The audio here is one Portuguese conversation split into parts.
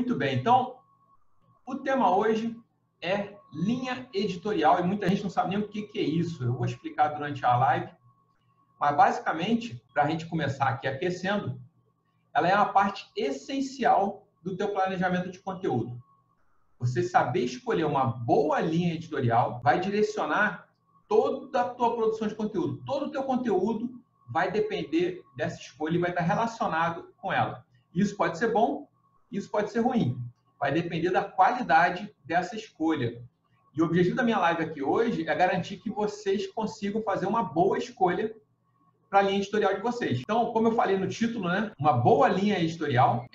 Muito bem, então, o tema hoje é linha editorial e muita gente não sabe nem o que é isso. Eu vou explicar durante a live, mas basicamente, para a gente começar aqui aquecendo, ela é uma parte essencial do teu planejamento de conteúdo. Você saber escolher uma boa linha editorial vai direcionar toda a tua produção de conteúdo. Todo o teu conteúdo vai depender dessa escolha e vai estar relacionado com ela. Isso pode ser bom, isso pode ser ruim. Vai depender da qualidade dessa escolha. E o objetivo da minha live aqui hoje é garantir que vocês consigam fazer uma boa escolha para a linha editorial de vocês. Então, como eu falei no título, né, uma boa linha editorial,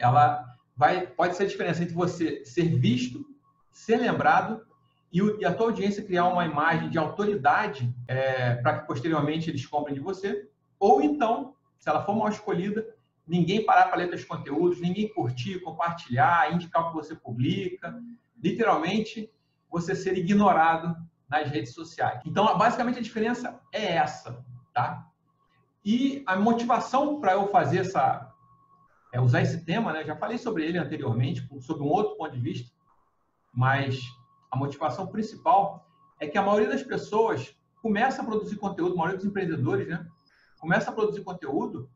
pode ser a diferença entre você ser visto, ser lembrado e a tua audiência criar uma imagem de autoridade para que posteriormente eles comprem de você. Ou então, se ela for mal escolhida, ninguém parar para ler teus conteúdos, ninguém curtir, compartilhar, indicar o que você publica. Literalmente, você ser ignorado nas redes sociais. Então, basicamente, a diferença é essa, tá? E a motivação para eu fazer usar esse tema, né? Já falei sobre ele anteriormente, sobre um outro ponto de vista, mas a motivação principal é que a maioria das pessoas começa a produzir conteúdo, a maioria dos empreendedores, né? Começa a produzir conteúdo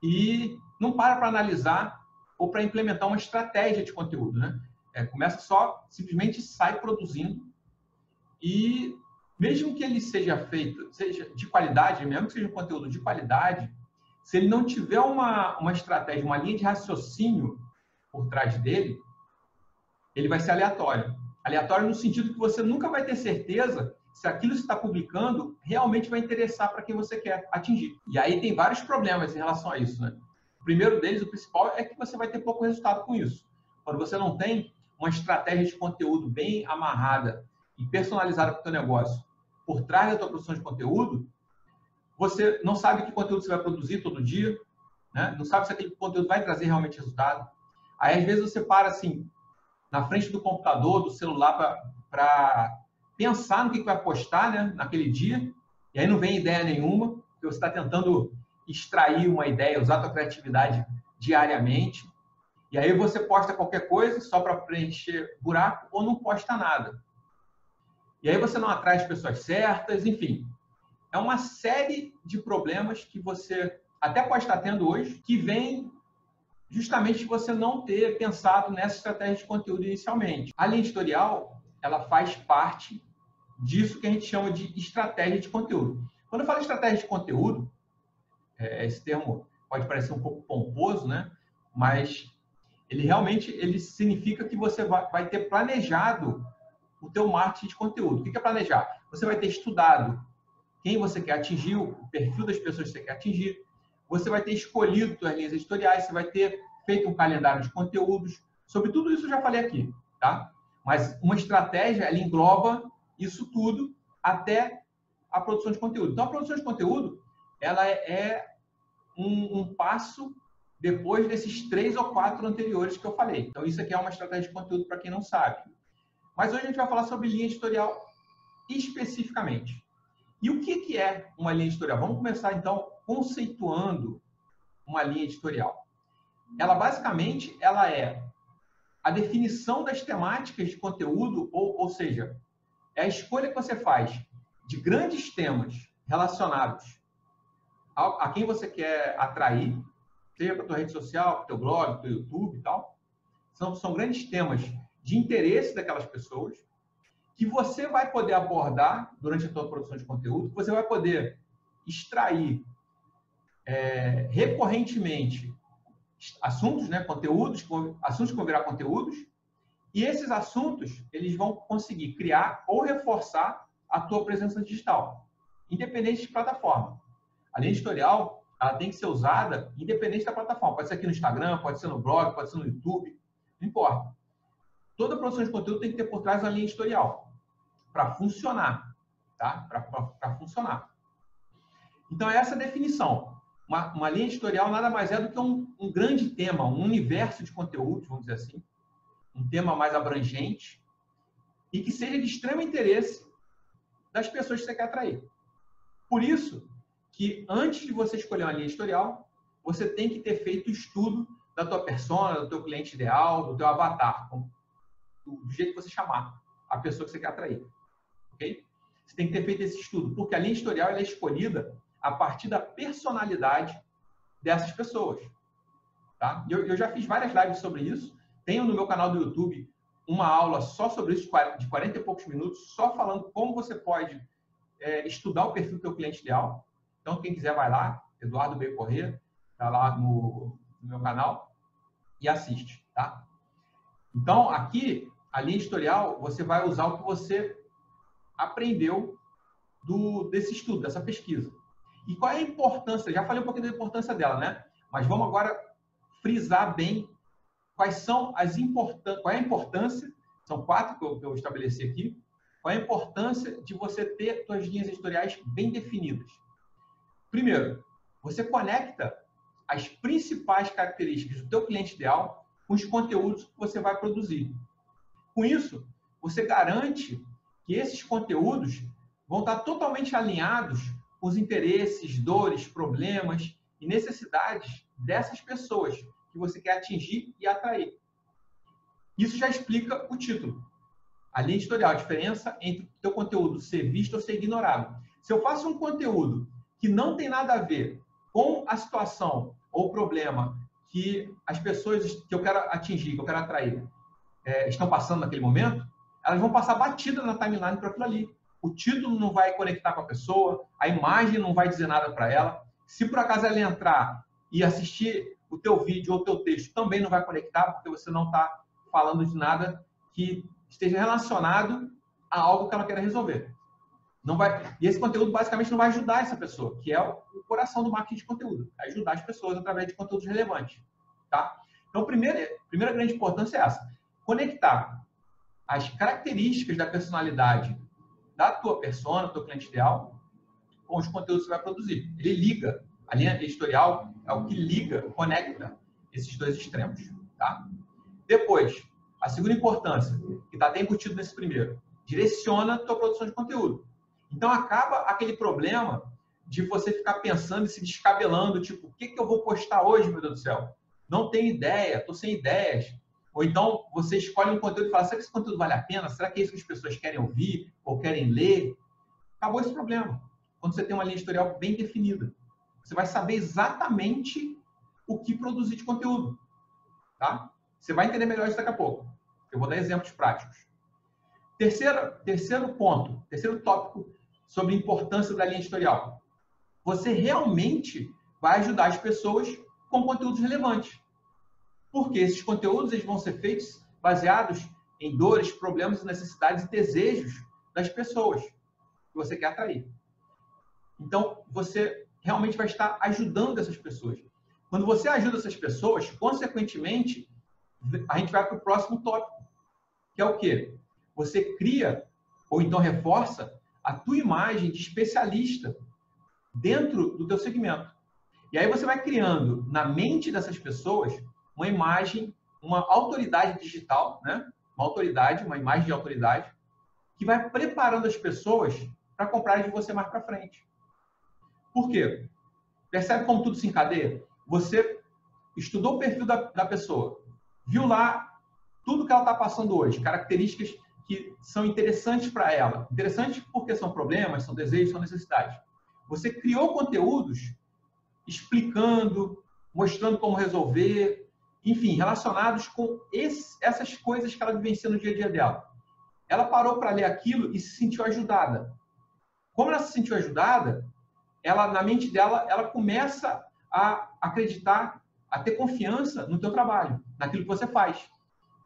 e não para analisar ou para implementar uma estratégia de conteúdo, né? Começa só, simplesmente sai produzindo e mesmo que ele seja feito, seja de qualidade, mesmo que seja um conteúdo de qualidade, se ele não tiver uma estratégia, uma linha de raciocínio por trás dele, ele vai ser aleatório. Aleatório no sentido que você nunca vai ter certeza se aquilo que você está publicando realmente vai interessar para quem você quer atingir. E aí tem vários problemas em relação a isso, né? O primeiro deles, o principal, é que você vai ter pouco resultado com isso. Quando você não tem uma estratégia de conteúdo bem amarrada e personalizada para o teu negócio por trás da tua produção de conteúdo, você não sabe que conteúdo você vai produzir todo dia, né? Não sabe se aquele conteúdo vai trazer realmente resultado. Aí, às vezes, você para assim, na frente do computador, do celular, para pensar no que vai postar, né, naquele dia, e aí não vem ideia nenhuma, porque você está tentando extrair uma ideia, usar a tua criatividade diariamente, e aí você posta qualquer coisa só para preencher buraco ou não posta nada. E aí você não atrai as pessoas certas, enfim. É uma série de problemas que você até pode estar tendo hoje, que vem justamente de você não ter pensado nessa estratégia de conteúdo inicialmente. A linha editorial, ela faz parte disso que a gente chama de estratégia de conteúdo. Quando eu falo estratégia de conteúdo, esse termo pode parecer um pouco pomposo, né? Mas ele significa que você vai ter planejado o teu marketing de conteúdo. O que é planejar? Você vai ter estudado quem você quer atingir, o perfil das pessoas que você quer atingir, você vai ter escolhido suas linhas editoriais, você vai ter feito um calendário de conteúdos. Sobre tudo isso eu já falei aqui, tá? Mas uma estratégia, ela engloba isso tudo até a produção de conteúdo. Então, a produção de conteúdo, ela é um passo depois desses 3 ou 4 anteriores que eu falei. Então, isso aqui é uma estratégia de conteúdo para quem não sabe. Mas hoje a gente vai falar sobre linha editorial especificamente. E o que é uma linha editorial? Vamos começar, então, conceituando uma linha editorial. Ela, basicamente, ela é a definição das temáticas de conteúdo, ou seja, é a escolha que você faz de grandes temas relacionados a quem você quer atrair, seja para a tua rede social, para o teu blog, para o teu YouTube e tal. São grandes temas de interesse daquelas pessoas que você vai poder abordar durante a tua produção de conteúdo, que você vai poder extrair recorrentemente assuntos, né, assuntos que vão virar conteúdos, e esses assuntos eles vão conseguir criar ou reforçar a tua presença digital, independente de plataforma. A linha editorial, ela tem que ser usada independente da plataforma. Pode ser aqui no Instagram, pode ser no blog, pode ser no YouTube, não importa. Toda produção de conteúdo tem que ter por trás uma linha editorial para funcionar, tá? Para funcionar. Então, é essa a definição. Uma linha editorial nada mais é do que um grande tema, um universo de conteúdos, vamos dizer assim, um tema mais abrangente e que seja de extremo interesse das pessoas que você quer atrair. Por isso que, antes de você escolher uma linha editorial, você tem que ter feito estudo da tua persona, do teu cliente ideal, do teu avatar, do jeito que você chamar a pessoa que você quer atrair. Ok? Você tem que ter feito esse estudo, porque a linha editorial ela é escolhida a partir da personalidade dessas pessoas. Tá? Eu já fiz várias lives sobre isso. Tenho no meu canal do YouTube uma aula só sobre isso, de 40 e poucos minutos, só falando como você pode estudar o perfil do teu cliente ideal. Então, quem quiser, vai lá, Eduardo B. Corrêa, está lá no meu canal, e assiste. Tá? Então, aqui, a linha editorial, você vai usar o que você aprendeu desse estudo, dessa pesquisa. E qual é a importância? Já falei um pouquinho da importância dela, né? Mas vamos agora frisar bem qual é a importância, são 4 que eu estabeleci aqui, qual é a importância de você ter suas linhas editoriais bem definidas. Primeiro, você conecta as principais características do teu cliente ideal com os conteúdos que você vai produzir. Com isso, você garante que esses conteúdos vão estar totalmente alinhados com os interesses, dores, problemas e necessidades dessas pessoas que você quer atingir e atrair. Isso já explica o título. A linha editorial, a diferença entre o teu conteúdo ser visto ou ser ignorado. Se eu faço um conteúdo que não tem nada a ver com a situação ou problema que as pessoas que eu quero atingir, que eu quero atrair, estão passando naquele momento, elas vão passar batida na timeline para aquilo ali. O título não vai conectar com a pessoa, a imagem não vai dizer nada para ela. Se por acaso ela entrar e assistir o teu vídeo ou o teu texto, também não vai conectar, porque você não está falando de nada que esteja relacionado a algo que ela quer resolver. Não vai, e esse conteúdo basicamente não vai ajudar essa pessoa, que é o coração do marketing de conteúdo, ajudar as pessoas através de conteúdos relevantes. Tá? Então, a primeira grande importância é essa, conectar as características da personalidade da tua persona, do teu cliente ideal, com os conteúdos que você vai produzir. Ele liga, a linha editorial é o que liga, conecta esses dois extremos. Tá? Depois, a segunda importância, que está até embutido nesse primeiro, direciona a tua produção de conteúdo. Então, acaba aquele problema de você ficar pensando e se descabelando, tipo, o que eu vou postar hoje, meu Deus do céu? Não tenho ideia, estou sem ideias. Ou então, você escolhe um conteúdo e fala, será que esse conteúdo vale a pena? Será que é isso que as pessoas querem ouvir ou querem ler? Acabou esse problema. Quando você tem uma linha editorial bem definida, você vai saber exatamente o que produzir de conteúdo. Tá? Você vai entender melhor isso daqui a pouco. Eu vou dar exemplos práticos. Terceiro ponto, terceiro tópico sobre a importância da linha editorial. Você realmente vai ajudar as pessoas com conteúdos relevantes. Porque esses conteúdos eles vão ser feitos baseados em dores, problemas, necessidades e desejos das pessoas que você quer atrair. Então, você realmente vai estar ajudando essas pessoas. Quando você ajuda essas pessoas, consequentemente, a gente vai para o próximo tópico, que é o quê? Você cria, ou então reforça, a tua imagem de especialista dentro do teu segmento. E aí você vai criando na mente dessas pessoas uma imagem, uma autoridade digital, né? Uma imagem de autoridade, que vai preparando as pessoas para comprarem de você mais para frente. Por quê? Percebe como tudo se encadeia? Você estudou o perfil da pessoa, viu lá tudo que ela está passando hoje, características que são interessantes para ela. Interessantes porque são problemas, são desejos, são necessidades. Você criou conteúdos explicando, mostrando como resolver, enfim, relacionados com essas coisas que ela vivencia no dia a dia dela. Ela parou para ler aquilo e se sentiu ajudada. Como ela se sentiu ajudada, ela, na mente dela, ela começa a acreditar, a ter confiança no teu trabalho, naquilo que você faz.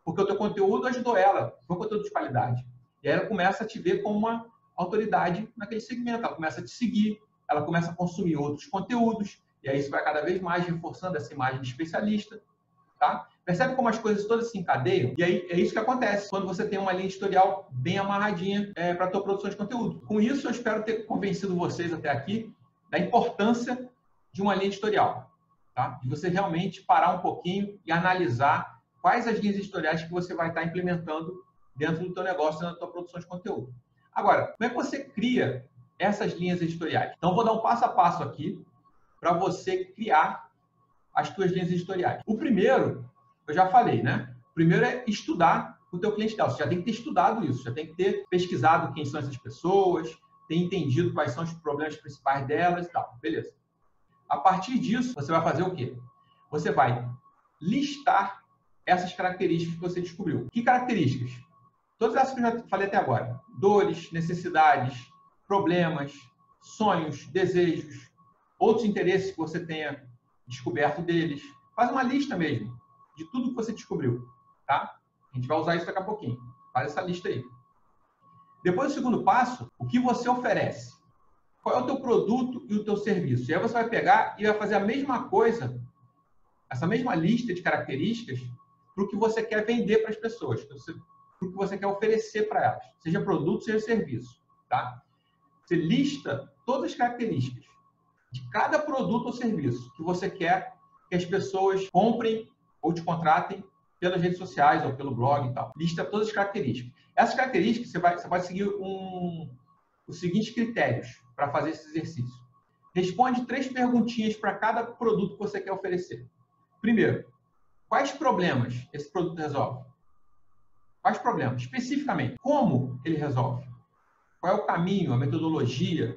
Porque o teu conteúdo ajudou ela, foi um conteúdo de qualidade. E aí ela começa a te ver como uma autoridade naquele segmento, ela começa a te seguir, ela começa a consumir outros conteúdos, e aí isso vai cada vez mais reforçando essa imagem de especialista. Tá? Percebe como as coisas todas se encadeiam? E aí é isso que acontece quando você tem uma linha editorial bem amarradinha para a tua produção de conteúdo. Com isso, eu espero ter convencido vocês até aqui da importância de uma linha editorial. Tá? De você realmente parar um pouquinho e analisar quais as linhas editoriais que você vai estar implementando dentro do teu negócio, na tua produção de conteúdo. Agora, como é que você cria essas linhas editoriais? Então, vou dar um passo a passo aqui para você criar as tuas linhas editoriais. O primeiro, eu já falei, né? O primeiro é estudar o teu cliente ideal. Você já tem que ter estudado isso, já tem que ter pesquisado quem são essas pessoas, ter entendido quais são os problemas principais delas e tal. Beleza. A partir disso, você vai fazer o quê? Você vai listar essas características que você descobriu. Que características? Todas essas que eu já falei até agora. Dores, necessidades, problemas, sonhos, desejos, outros interesses que você tenha descoberto deles. Faz uma lista mesmo de tudo que você descobriu, tá? A gente vai usar isso daqui a pouquinho. Faz essa lista aí. Depois, o segundo passo, o que você oferece. Qual é o teu produto e o teu serviço? E aí você vai pegar e vai fazer a mesma coisa, essa mesma lista de características para o que você quer vender para as pessoas, para o que você quer oferecer para elas, seja produto, seja serviço, tá? Você lista todas as características de cada produto ou serviço que você quer que as pessoas comprem ou te contratem pelas redes sociais ou pelo blog e tal. Lista todas as características. Essas características, você vai seguir os seguintes critérios para fazer esse exercício. Responde 3 perguntinhas para cada produto que você quer oferecer. Primeiro, quais problemas esse produto resolve? Quais problemas? Especificamente, como ele resolve? Qual é o caminho, a metodologia,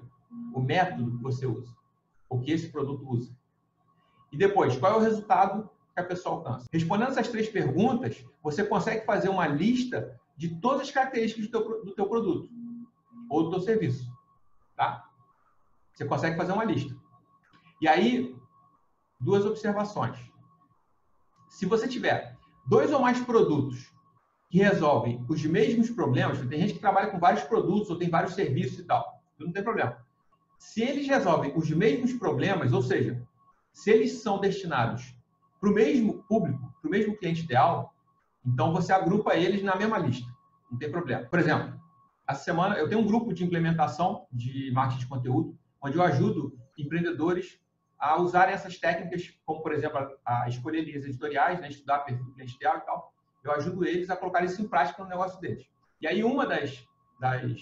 o método que você usa? O que esse produto usa? E depois, qual é o resultado que a pessoa alcança? Respondendo essas 3 perguntas, você consegue fazer uma lista de todas as características do teu produto ou do teu serviço, tá? Você consegue fazer uma lista. E aí, 2 observações. Se você tiver 2 ou mais produtos que resolvem os mesmos problemas, tem gente que trabalha com vários produtos ou tem vários serviços e tal, não tem problema. Se eles resolvem os mesmos problemas, ou seja, se eles são destinados para o mesmo público, para o mesmo cliente ideal, então você agrupa eles na mesma lista, não tem problema. Por exemplo, essa semana eu tenho um grupo de implementação de marketing de conteúdo, onde eu ajudo empreendedores a usarem essas técnicas, como, por exemplo, a escolher linhas editoriais, né, estudar perfil do cliente ideal e tal. Eu ajudo eles a colocar isso em prática no negócio deles. E aí, uma das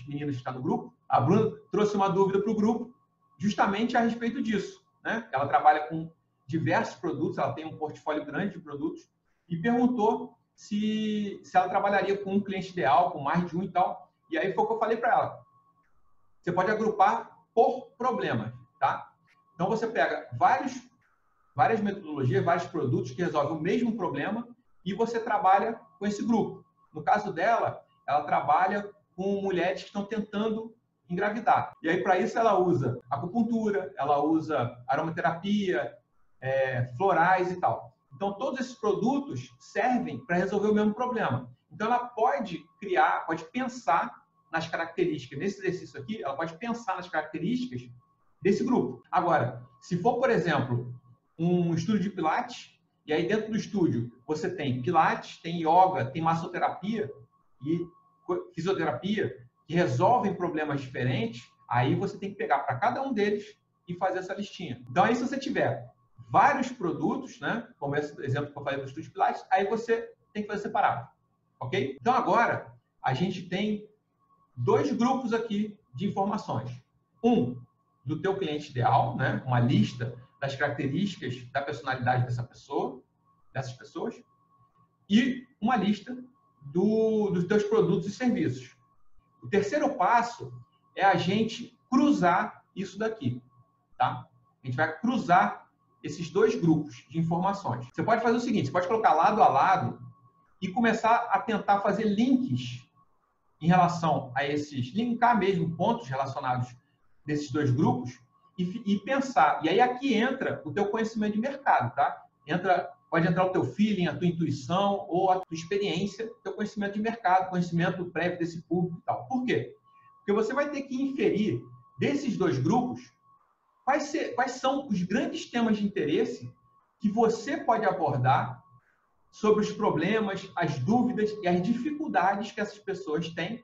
meninas que está no grupo, a Bruna, trouxe uma dúvida para o grupo, justamente a respeito disso, né? Ela trabalha com diversos produtos, ela tem um portfólio grande de produtos, e perguntou se ela trabalharia com um cliente ideal, com mais de um e tal. E aí foi o que eu falei para ela. Você pode agrupar por problema, tá? Então, você pega várias metodologias, vários produtos que resolvem o mesmo problema e você trabalha com esse grupo. No caso dela, ela trabalha com mulheres que estão tentando engravidar. E aí, para isso, ela usa acupuntura, ela usa aromaterapia, florais e tal. Então, todos esses produtos servem para resolver o mesmo problema. Então, ela pode criar, pode pensar nas características, nesse exercício aqui, ela pode pensar nas características desse grupo. Agora, se for, por exemplo, um estúdio de Pilates, e aí dentro do estúdio você tem Pilates, tem yoga, tem massoterapia e fisioterapia, que resolvem problemas diferentes, aí você tem que pegar para cada um deles e fazer essa listinha. Então, aí se você tiver vários produtos, né, como esse exemplo que eu falei do estúdio de Pilates, aí você tem que fazer separado, ok? Então, agora, a gente tem 2 grupos aqui de informações. Um, do teu cliente ideal, né? Uma lista das características da personalidade dessas pessoas, e uma lista dos teus produtos e serviços. O terceiro passo é a gente cruzar isso daqui, tá? A gente vai cruzar esses 2 grupos de informações. Você pode fazer o seguinte, você pode colocar lado a lado e começar a tentar fazer links em relação a linkar mesmo pontos relacionados desses 2 grupos e pensar. E aí aqui entra o teu conhecimento de mercado, tá? Pode entrar o teu feeling, a tua intuição ou a tua experiência, teu conhecimento de mercado, conhecimento prévio desse público e tal. Por quê? Porque você vai ter que inferir desses 2 grupos quais são os grandes temas de interesse que você pode abordar sobre os problemas, as dúvidas e as dificuldades que essas pessoas têm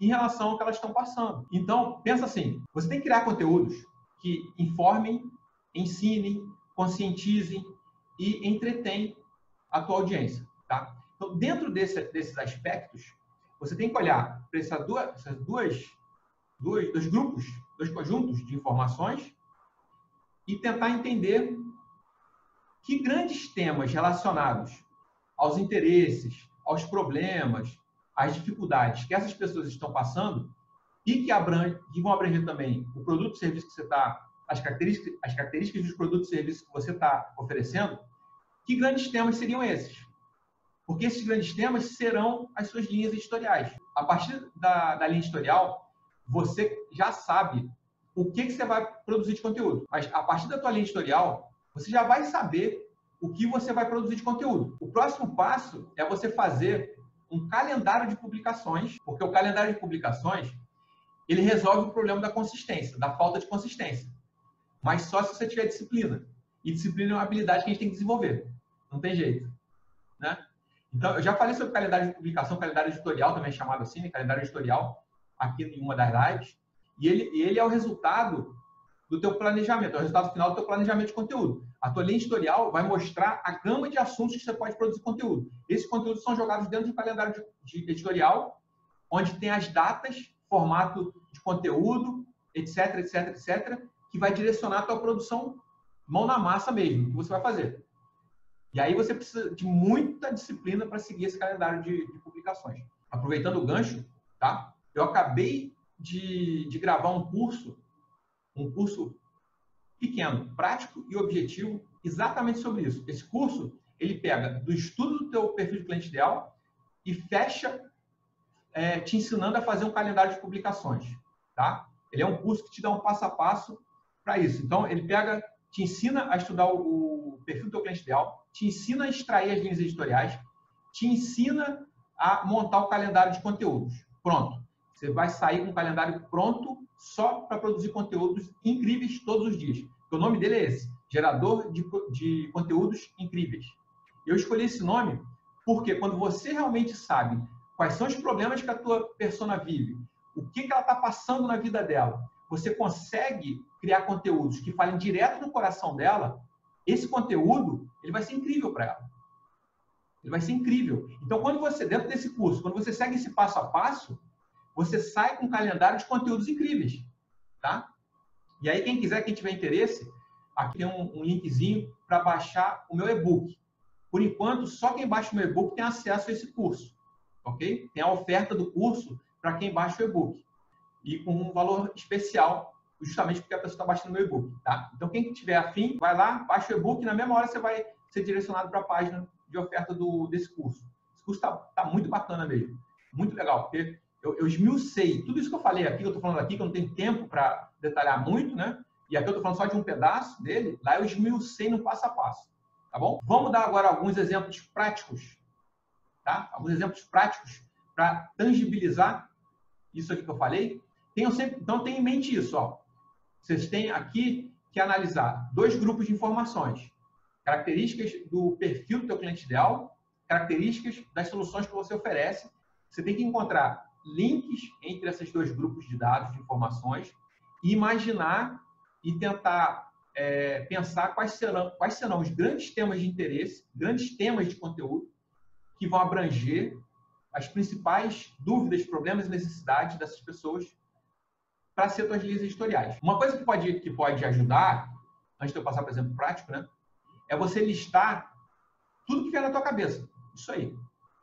em relação ao que elas estão passando. Então, pensa assim, você tem que criar conteúdos que informem, ensinem, conscientizem e entretêm a tua audiência, tá? Então, dentro desses aspectos, você tem que olhar para esses dois grupos, 2 conjuntos de informações e tentar entender que grandes temas relacionados aos interesses, aos problemas, às dificuldades que essas pessoas estão passando e que vão abranger também o produto e serviço que você está, as características dos produtos e serviços que você está oferecendo, que grandes temas seriam esses? Porque esses grandes temas serão as suas linhas editoriais. A partir da linha editorial, você já sabe o que você vai produzir de conteúdo. Mas a partir da tua linha editorial, você já vai saber o que você vai produzir de conteúdo. O próximo passo é você fazer um calendário de publicações, porque o calendário de publicações, ele resolve o problema da consistência, da falta de consistência. Mas só se você tiver disciplina. E disciplina é uma habilidade que a gente tem que desenvolver. Não tem jeito, né? Então, eu já falei sobre calendário de publicação, calendário editorial, também é chamado assim, né? Calendário editorial, aqui em uma das lives. E ele é o resultado do teu planejamento, é o resultado final do teu planejamento de conteúdo. A tua linha editorial vai mostrar a gama de assuntos que você pode produzir conteúdo. Esses conteúdos são jogados dentro de um calendário de editorial, onde tem as datas, formato de conteúdo, etc, etc, etc, que vai direcionar a tua produção mão na massa mesmo, que você vai fazer. E aí você precisa de muita disciplina para seguir esse calendário de publicações. Aproveitando o gancho, tá? Eu acabei de gravar um curso pequeno, prático e objetivo, exatamente sobre isso. Esse curso, ele pega do estudo do teu perfil de cliente ideal e fecha te ensinando a fazer um calendário de publicações, tá? Ele é um curso que te dá um passo a passo para isso. Então, ele te ensina a estudar o perfil do teu cliente ideal, te ensina a extrair as linhas editoriais, te ensina a montar o calendário de conteúdos. Pronto. Você vai sair com um calendário pronto só para produzir conteúdos incríveis todos os dias. O nome dele é esse, Gerador de Conteúdos Incríveis. Eu escolhi esse nome porque quando você realmente sabe quais são os problemas que a tua persona vive, o que ela está passando na vida dela, você consegue criar conteúdos que falem direto no coração dela, esse conteúdo ele vai ser incrível para ela. Ele vai ser incrível. Então, quando você, dentro desse curso, quando você segue esse passo a passo, você sai com um calendário de conteúdos incríveis, tá? E aí, quem quiser, quem tiver interesse, aqui tem um linkzinho para baixar o meu e-book. Por enquanto, só quem baixa o meu e-book tem acesso a esse curso, ok? Tem a oferta do curso para quem baixa o e-book. E com um valor especial, justamente porque a pessoa está baixando o meu e-book, tá? Então, quem tiver afim, vai lá, baixa o e-book e na mesma hora você vai ser direcionado para a página de oferta desse curso. Esse curso tá muito bacana mesmo. Muito legal, porque eu esmiucei tudo isso que eu falei aqui, que eu estou falando aqui, que eu não tenho tempo para detalhar muito, né? E aqui eu estou falando só de um pedaço dele, lá eu esmiucei no passo a passo, tá bom? Vamos dar agora alguns exemplos práticos, tá? Alguns exemplos práticos para tangibilizar isso aqui que eu falei. Então, tenha em mente isso, ó. Vocês têm aqui que analisar 2 grupos de informações. Características do perfil do teu cliente ideal, características das soluções que você oferece. Você tem que encontrar links entre esses 2 grupos de dados, de informações, e imaginar e tentar pensar quais serão os grandes temas de interesse, grandes temas de conteúdo que vão abranger as principais dúvidas, problemas e necessidades dessas pessoas para ser suas linhas editoriais. Uma coisa que pode ajudar, antes de eu passar para o exemplo prático, né, é você listar tudo que vier na tua cabeça. Isso aí.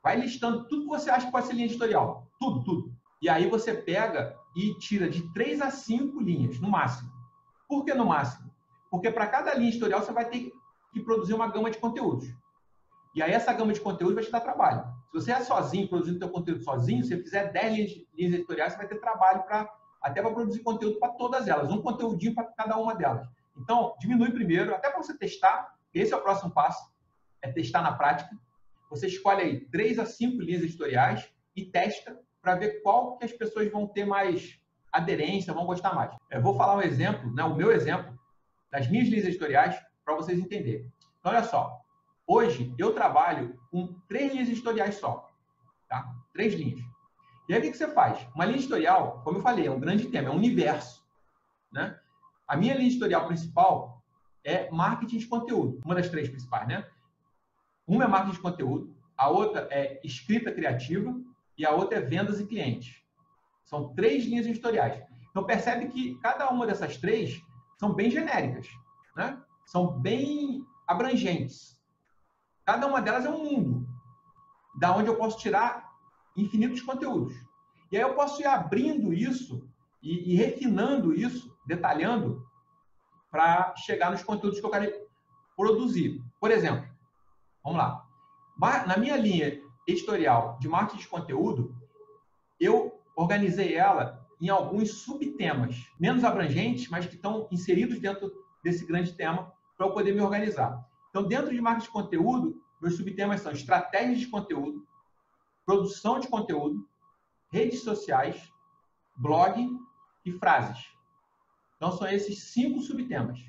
Vai listando tudo que você acha que pode ser linha editorial. Tudo, tudo. E aí você pega e tira de 3 a 5 linhas, no máximo. Por que no máximo? Porque para cada linha editorial você vai ter que produzir uma gama de conteúdos. E aí essa gama de conteúdos vai te dar trabalho. Se você é sozinho, produzindo seu conteúdo sozinho, se você fizer 10 linhas editoriais, você vai ter trabalho até para produzir conteúdo para todas elas. Um conteúdinho para cada uma delas. Então, diminui primeiro, até para você testar. Esse é o próximo passo, é testar na prática. Você escolhe aí 3 a 5 linhas editoriais e testa para ver qual que as pessoas vão ter mais aderência, vão gostar mais. Eu vou falar um exemplo, né, o meu exemplo, das minhas linhas editoriais, para vocês entenderem. Então, olha só. Hoje, eu trabalho com 3 linhas editoriais só. Tá? 3 linhas. E aí, o que você faz? Uma linha editorial, como eu falei, é um grande tema, é um universo. Né? A minha linha editorial principal é marketing de conteúdo. Uma das 3 principais, né? Uma é marketing de conteúdo, a outra é escrita criativa e a outra é vendas e clientes. São 3 linhas editoriais. Então, percebe que cada uma dessas 3 são bem genéricas, né? São bem abrangentes. Cada uma delas é um mundo, da onde eu posso tirar infinitos conteúdos. E aí eu posso ir abrindo isso e refinando isso, detalhando, para chegar nos conteúdos que eu quero produzir. Por exemplo, vamos lá. Na minha linha editorial de marketing de conteúdo, eu organizei ela em alguns subtemas, menos abrangentes, mas que estão inseridos dentro desse grande tema para eu poder me organizar. Então, dentro de marketing de conteúdo, meus subtemas são estratégias de conteúdo, produção de conteúdo, redes sociais, blog e frases. Então, são esses 5 subtemas.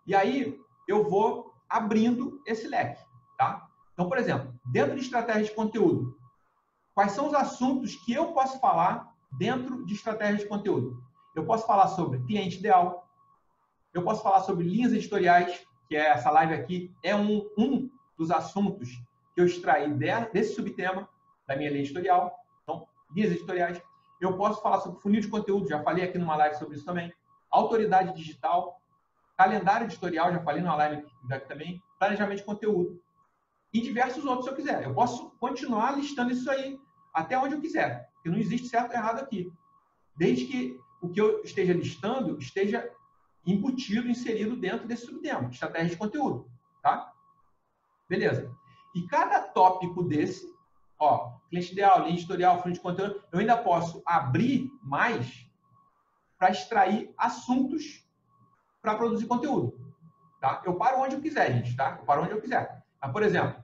E aí, eu vou abrindo esse leque, tá? Então, por exemplo, dentro de estratégia de conteúdo, quais são os assuntos que eu posso falar dentro de estratégia de conteúdo? Eu posso falar sobre cliente ideal, eu posso falar sobre linhas editoriais, que é essa live aqui, é um dos assuntos que eu extraí desse subtema da minha linha editorial. Então, linhas editoriais. Eu posso falar sobre funil de conteúdo, já falei aqui numa live sobre isso também. Autoridade digital, calendário editorial, já falei numa live aqui também. Planejamento de conteúdo. E diversos outros, se eu quiser. Eu posso continuar listando isso aí até onde eu quiser, porque não existe certo ou errado aqui. Desde que o que eu esteja listando esteja embutido, inserido dentro desse subtema, estratégia de conteúdo, tá? Beleza. E cada tópico desse, ó, cliente ideal, linha editorial, funil de conteúdo, eu ainda posso abrir mais para extrair assuntos para produzir conteúdo, tá? Eu paro onde eu quiser, gente, tá? Eu paro onde eu quiser. Mas, por exemplo,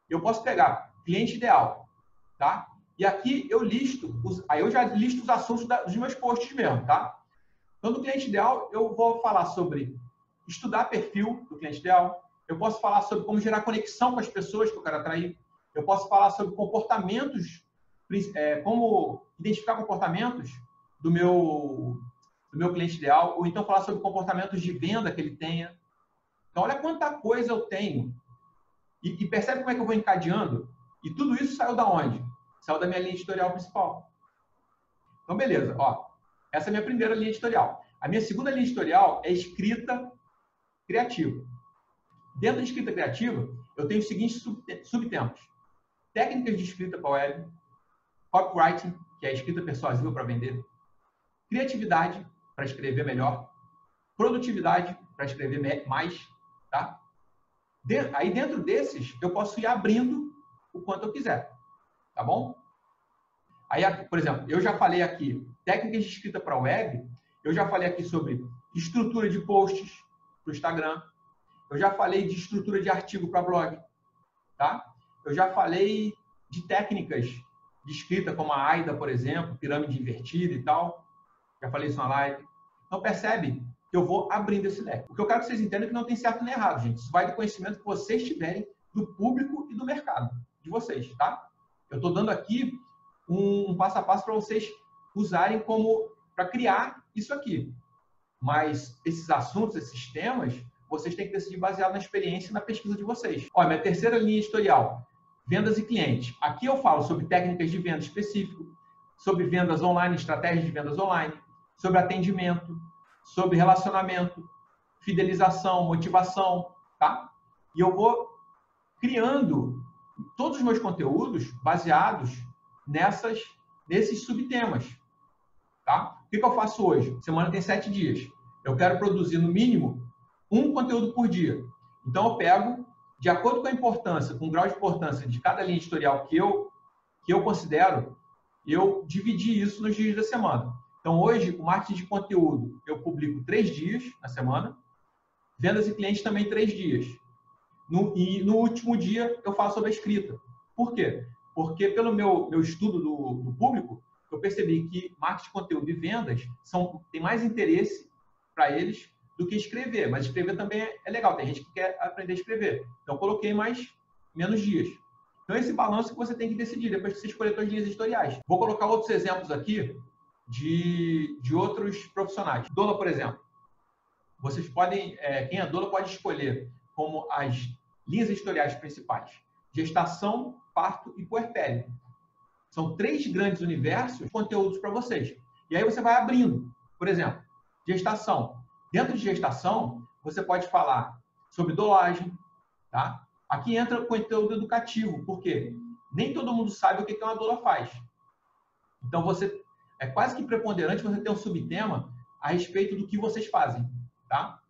eu posso pegar cliente ideal, tá? E aqui eu listo, aí eu já listo os assuntos dos meus posts mesmo, tá? Então, do cliente ideal, eu vou falar sobre estudar perfil do cliente ideal, eu posso falar sobre como gerar conexão com as pessoas que eu quero atrair, eu posso falar sobre comportamentos, como identificar comportamentos do meu cliente ideal, ou então falar sobre comportamentos de venda que ele tenha. Então, olha quanta coisa eu tenho. E percebe como é que eu vou encadeando? E tudo isso saiu da onde? Saiu da minha linha editorial principal. Então, beleza. Ó, essa é a minha primeira linha editorial. A minha segunda linha editorial é escrita criativa. Dentro de escrita criativa, eu tenho os seguintes subtemas. Técnicas de escrita para web, copywriting, que é a escrita persuasiva para vender, criatividade, para escrever melhor, produtividade, para escrever mais, tá? Aí dentro desses, eu posso ir abrindo o quanto eu quiser, tá bom? Aí, por exemplo, eu já falei aqui técnicas de escrita para web, eu já falei aqui sobre estrutura de posts para o Instagram, eu já falei de estrutura de artigo para blog, tá? Eu já falei de técnicas de escrita como a AIDA, por exemplo, pirâmide invertida e tal, já falei isso na live. Então, percebe que eu vou abrindo esse leque. O que eu quero que vocês entendam é que não tem certo nem errado, gente. Isso vai do conhecimento que vocês tiverem do público e do mercado de vocês, tá? Eu estou dando aqui um passo a passo para vocês usarem para criar isso aqui. Mas esses assuntos, esses temas, vocês têm que decidir baseado na experiência e na pesquisa de vocês. Olha, minha terceira linha editorial, vendas e clientes. Aqui eu falo sobre técnicas de venda específico, sobre vendas online, estratégias de vendas online, sobre atendimento, sobre relacionamento, fidelização, motivação, tá? E eu vou criando todos os meus conteúdos baseados nesses subtemas, tá? O que eu faço hoje? Semana tem 7 dias. Eu quero produzir, no mínimo, um conteúdo por dia. Então, eu pego, de acordo com a importância, com o grau de importância de cada linha editorial que eu considero, eu dividi isso nos dias da semana. Então, hoje, o marketing de conteúdo, eu publico 3 dias na semana. Vendas e clientes também 3 dias. E no último dia, eu falo sobre a escrita. Por quê? Porque, pelo meu estudo do público, eu percebi que marketing de conteúdo e vendas tem mais interesse para eles do que escrever. Mas escrever também é legal. Tem gente que quer aprender a escrever. Então, eu coloquei menos dias. Então, esse balanço que você tem que decidir depois que você escolher suas linhas editoriais. Vou colocar outros exemplos aqui de outros profissionais. Doula, por exemplo. Vocês podem, quem é doula pode escolher como as linhas editoriais principais: gestação, parto e puerpério. São 3 grandes universos de conteúdos para vocês. E aí você vai abrindo. Por exemplo, gestação. Dentro de gestação, você pode falar sobre dolagem, tá? Aqui entra o conteúdo educativo, porque nem todo mundo sabe o que uma doula faz. Então, é quase que preponderante você ter um subtema a respeito do que vocês fazem, tá?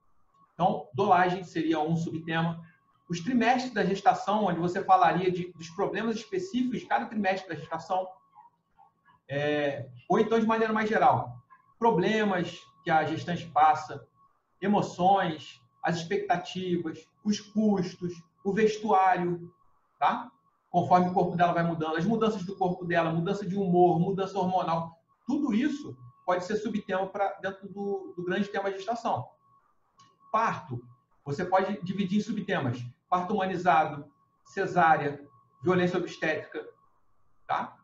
Então, dolagem seria um subtema. Os trimestres da gestação, onde você falaria dos problemas específicos de cada trimestre da gestação. Ou então, de maneira mais geral, problemas que a gestante passa, emoções, as expectativas, os custos, o vestuário, tá? Conforme o corpo dela vai mudando, as mudanças do corpo dela, mudança de humor, mudança hormonal, tudo isso pode ser subtema para dentro do grande tema gestação. Parto, você pode dividir em subtemas: parto humanizado, cesárea, violência obstétrica, tá?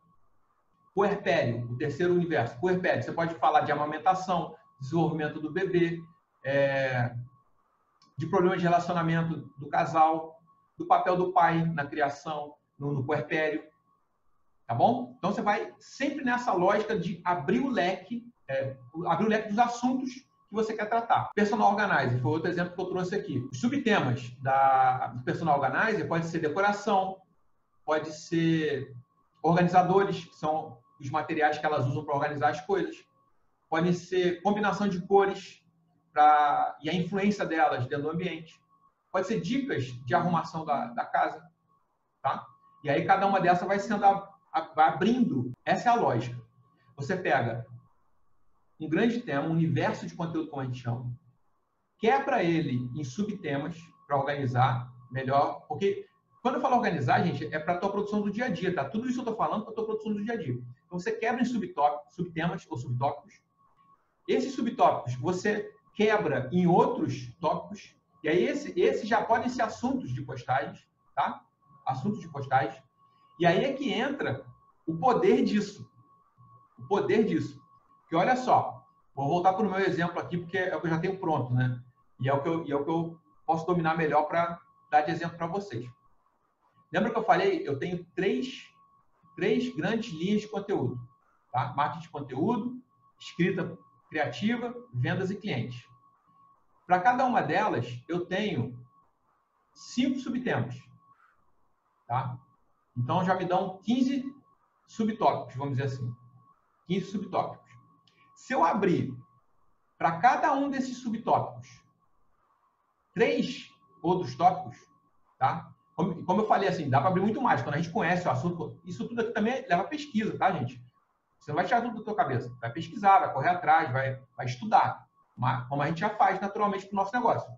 Puerpério, o terceiro universo. Puerpério, você pode falar de amamentação, desenvolvimento do bebê, de problemas de relacionamento do casal, do papel do pai na criação, no puerpério, tá bom? Então, você vai sempre nessa lógica de abrir o leque dos assuntos que você quer tratar. Personal Organizer foi outro exemplo que eu trouxe aqui. Os subtemas do Personal Organizer pode ser decoração, pode ser organizadores, que são os materiais que elas usam para organizar as coisas, pode ser combinação de cores e a influência delas dentro do ambiente, pode ser dicas de arrumação da casa, tá? E aí cada uma dessas vai vai abrindo. Essa é a lógica. Você pega um grande tema, um universo de conteúdo, como a gente chama, quebra ele em subtemas para organizar melhor, porque quando eu falo organizar, gente, é para a tua produção do dia a dia, tá? Tudo isso eu estou falando para a tua produção do dia a dia. Então, você quebra em subtemas ou subtópicos. Esses subtópicos você quebra em outros tópicos, e aí esses já podem ser assuntos de postagens, tá? Assuntos de postagens. E aí é que entra o poder disso. O poder disso. Porque olha só, vou voltar para o meu exemplo aqui, porque é o que eu já tenho pronto, né? E é o que eu posso dominar melhor para dar de exemplo para vocês. Lembra que eu falei? Eu tenho três grandes linhas de conteúdo, tá? Marketing de conteúdo, escrita criativa, vendas e clientes. Para cada uma delas, eu tenho 5 subtemas, tá? Então, já me dão 15 subtópicos, vamos dizer assim. 15 subtópicos. Se eu abrir para cada um desses subtópicos 3 outros tópicos, tá? Como eu falei, assim, dá para abrir muito mais. Quando a gente conhece o assunto, isso tudo aqui também leva pesquisa, tá, gente? Você não vai tirar tudo da tua cabeça. Vai pesquisar, vai correr atrás, vai estudar. Como a gente já faz naturalmente para o nosso negócio.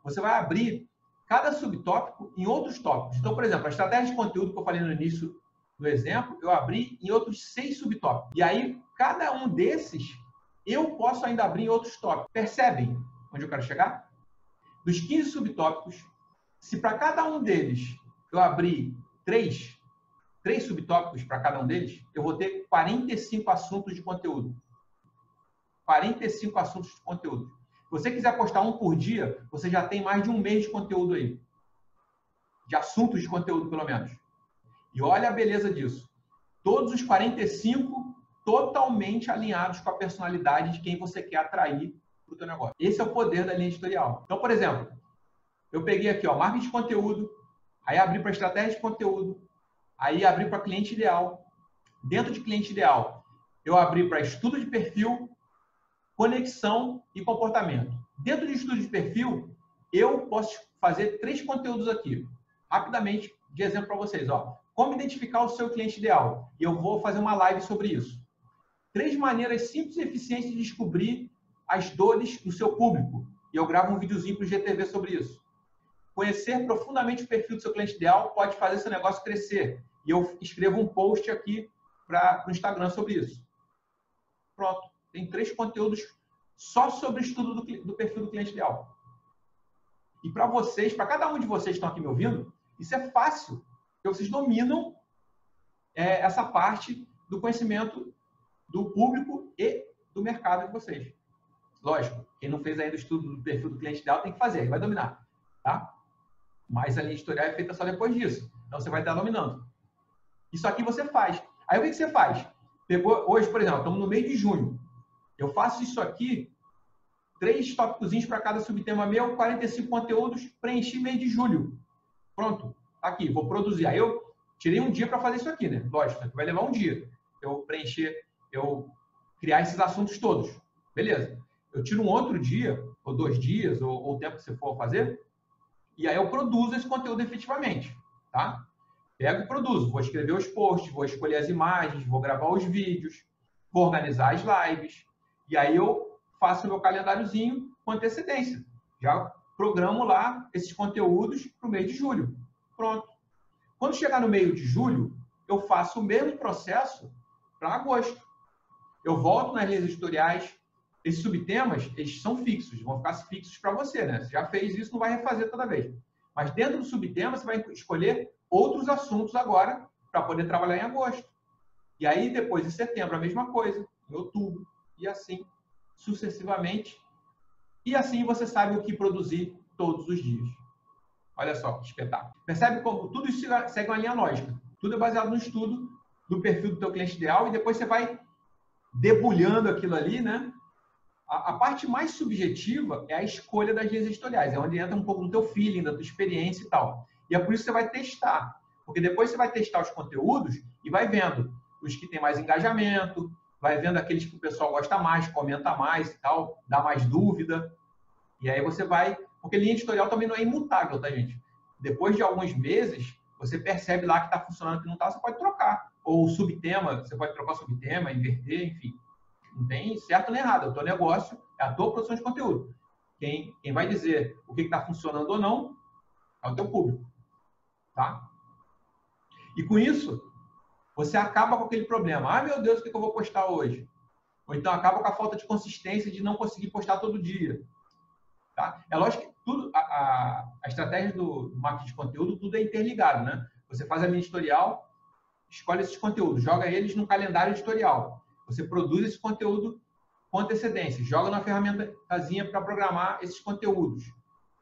Você vai abrir cada subtópico em outros tópicos. Então, por exemplo, a estratégia de conteúdo que eu falei no início do exemplo, eu abri em outros 6 subtópicos. E aí, cada um desses, eu posso ainda abrir em outros tópicos. Percebem onde eu quero chegar? Dos 15 subtópicos, se para cada um deles eu abrir 3 subtópicos para cada um deles, eu vou ter 45 assuntos de conteúdo. 45 assuntos de conteúdo. Se você quiser postar um por dia, você já tem mais de um mês de conteúdo aí. De assuntos de conteúdo, pelo menos. E olha a beleza disso. Todos os 45 totalmente alinhados com a personalidade de quem você quer atrair para o teu negócio. Esse é o poder da linha editorial. Então, por exemplo, eu peguei aqui, ó, marketing de conteúdo, aí abri para estratégia de conteúdo, aí abri para cliente ideal. Dentro de cliente ideal, eu abri para estudo de perfil, conexão e comportamento. Dentro de estudo de perfil, eu posso fazer 3 conteúdos aqui. Rapidamente, de exemplo para vocês, ó. Como identificar o seu cliente ideal? E eu vou fazer uma live sobre isso. 3 maneiras simples e eficientes de descobrir as dores do seu público. E eu gravo um videozinho para o GTV sobre isso. Conhecer profundamente o perfil do seu cliente ideal pode fazer seu negócio crescer. E eu escrevo um post aqui para o Instagram sobre isso. Pronto. Tem 3 conteúdos só sobre o estudo do perfil do cliente ideal. E para vocês, para cada um de vocês que estão aqui me ouvindo, isso é fácil. Porque vocês dominam essa parte do conhecimento do público e do mercado de vocês. Lógico, quem não fez ainda o estudo do perfil do cliente ideal tem que fazer, vai dominar. Tá? Mas a linha editorial é feita só depois disso. Então, você vai estar dominando. Isso aqui você faz. Aí, o que você faz? Hoje, por exemplo, estamos no mês de junho. Eu faço isso aqui 3 tópicozinhos para cada subtema meu, 45 conteúdos, preenchi mês de julho. Pronto, tá aqui, vou produzir. Aí eu tirei um dia para fazer isso aqui, né? Lógico, vai levar um dia. Eu preencher, eu criar esses assuntos todos. Beleza. Eu tiro um outro dia, ou 2 dias, ou o tempo que você for fazer, e aí eu produzo esse conteúdo efetivamente, tá? Pego e produzo. Vou escrever os posts, vou escolher as imagens, vou gravar os vídeos, vou organizar as lives, e aí eu faço o meu calendáriozinho com antecedência. Já programo lá esses conteúdos para o mês de julho. Pronto. Quando chegar no meio de julho, eu faço o mesmo processo para agosto. Eu volto nas linhas editoriais. Esses subtemas, eles são fixos, vão ficar fixos para você, né? Você já fez isso, não vai refazer toda vez. Mas dentro do subtema, você vai escolher outros assuntos agora para poder trabalhar em agosto. E aí, depois, em setembro, a mesma coisa. Em outubro. E assim, sucessivamente. E assim você sabe o que produzir todos os dias. Olha só, que espetáculo. Percebe como tudo isso segue uma linha lógica. Tudo é baseado no estudo do perfil do teu cliente ideal e depois você vai debulhando aquilo ali, né? A parte mais subjetiva é a escolha das linhas editoriais. É onde entra um pouco do teu feeling, da tua experiência e tal. E é por isso que você vai testar. Porque depois você vai testar os conteúdos e vai vendo os que têm mais engajamento, vai vendo aqueles que o pessoal gosta mais, comenta mais e tal, dá mais dúvida. E aí você vai... Porque linha editorial também não é imutável, tá, gente? Depois de alguns meses, você percebe lá que está funcionando, que não está, você pode trocar. Ou subtema, você pode trocar o subtema, inverter, enfim. Não tem certo nem errado. É o teu negócio, é a tua produção de conteúdo. Quem vai dizer o que está funcionando ou não é o teu público. Tá? E com isso, você acaba com aquele problema. Ah, meu Deus, o que eu vou postar hoje? Ou então acaba com a falta de consistência de não conseguir postar todo dia. Tá? É lógico que tudo, a estratégia do marketing de conteúdo, tudo é interligado, né? Você faz a linha editorial, escolhe esses conteúdos, joga eles no calendário editorial. Você produz esse conteúdo com antecedência, joga na ferramentazinha para programar esses conteúdos.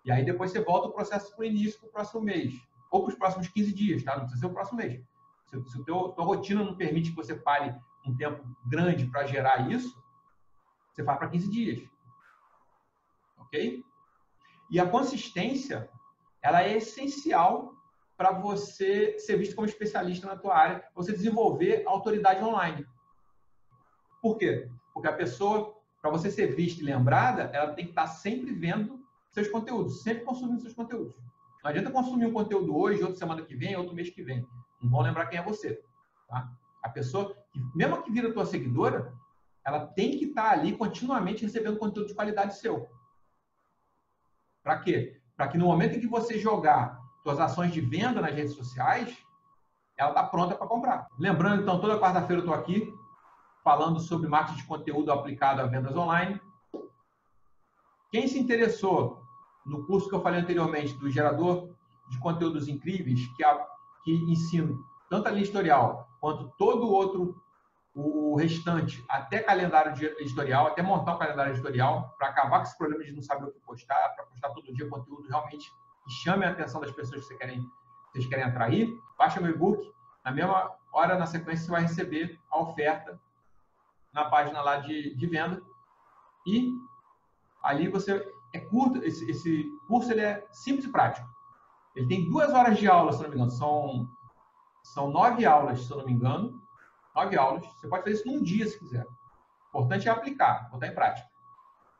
E aí depois você volta o processo para o início, para o próximo mês. Ou para os próximos 15 dias, tá? Não precisa ser o próximo mês. Se a tua rotina não permite que você pare um tempo grande para gerar isso, você faz para 15 dias. Ok? E a consistência, ela é essencial para você ser visto como especialista na tua área, você desenvolver autoridade online. Por quê? Porque a pessoa, para você ser vista e lembrada, ela tem que estar sempre vendo seus conteúdos, sempre consumindo seus conteúdos. Não adianta consumir um conteúdo hoje, outra semana que vem, outro mês que vem. Não vão lembrar quem é você. Tá? A pessoa, mesmo que vira tua seguidora, ela tem que estar ali continuamente recebendo conteúdo de qualidade seu. Para quê? Para que no momento em que você jogar suas ações de venda nas redes sociais, ela está pronta para comprar. Lembrando, então, toda quarta-feira eu estou aqui falando sobre marketing de conteúdo aplicado a vendas online. Quem se interessou no curso que eu falei anteriormente, do gerador de conteúdos incríveis, que ensino tanto a linha editorial quanto todo o outro, o restante, até calendário editorial, até montar um calendário editorial, para acabar com esse problema de não saber o que postar, para postar todo dia conteúdo realmente que chame a atenção das pessoas que vocês querem atrair, baixa meu e-book, na mesma hora, na sequência, você vai receber a oferta na página lá de venda. E ali você é curto, esse curso ele é simples e prático. Ele tem 2 horas de aula, se não me engano. São 9 aulas, se eu não me engano. 9 aulas. Você pode fazer isso num dia, se quiser. O importante é aplicar, botar em prática.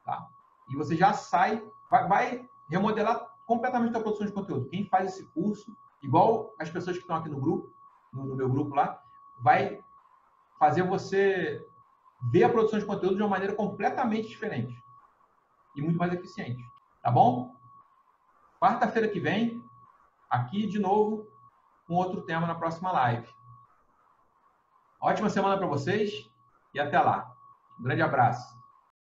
Tá? E você já sai, vai remodelar completamente a produção de conteúdo. Quem faz esse curso, igual as pessoas que estão aqui no grupo, no meu grupo lá, vai fazer você ver a produção de conteúdo de uma maneira completamente diferente. E muito mais eficiente. Tá bom? Quarta-feira que vem, aqui de novo, com outro tema na próxima live. Ótima semana para vocês e até lá. Um grande abraço.